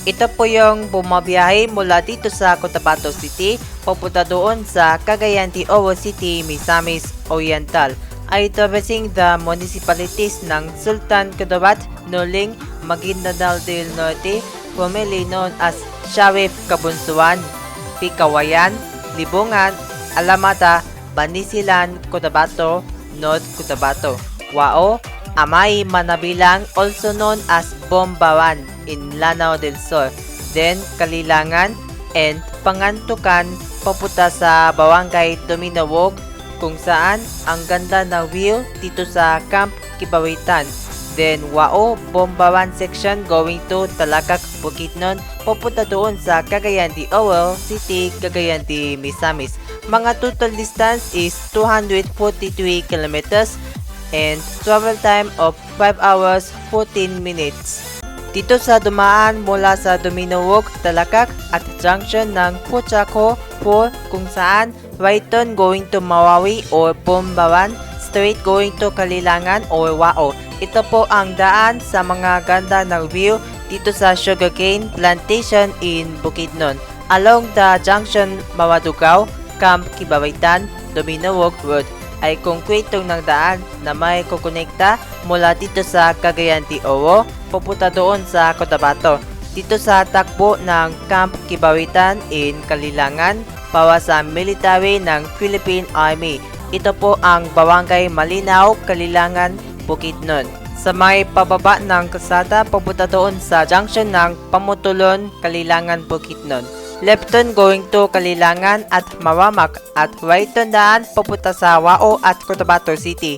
Ito po yung bumabiyahe mula dito sa Cotabato City papunta doon sa Cagayan de Oro City, Misamis Oriental, ay traversing the municipalities ng Sultan Kudarat, Nuling, Maguindanao del Norte, formerly known as Sharif Kabunsuan, Pikawayan, Libungan, Alamada, Banisilan, Cotabato, North Cotabato, Wao, Amay Manabilang, also known as Bombaran in Lanao del Sur, then Kalilangan and Pangantukan papunta sa Barangay Dominawog, kung saan ang ganda ng view dito sa Camp Kibawitan. Then Wao Bombaran section going to Talakak, Bukidnon papunta doon sa Cagayan de Oro City, Cagayan de Misamis. Mga total distance is 243 kilometers and travel time of 5 hours 14 minutes. Dito sa dumaan mula sa Dominawog, Talakak at junction ng Puchaco 4, kung saan right turn going to Mawawi or Bombaran, straight going to Kalilangan or Wao. Ito po ang daan sa mga ganda ng view dito sa sugarcane plantation in Bukidnon. Along the junction Mawadugaw, Camp Kibawitan, Dominawog Road ay konkretong ng daan na may kukonekta mula dito sa Cagayan de Oro pupunta doon sa Cotabato. Dito sa takbo ng Camp Kibawitan in Kalilangan para sa military ng Philippine Army. Ito po ang Barangay Malinaw, Kalilangan, Bukidnon. Sa may pababa ng kalsada papunta doon sa junction ng Pamutulon, Kalilangan, Bukidnon. Left turn going to Kalilangan at Maramak at right turn daan papunta sa Wao at Cotabato City.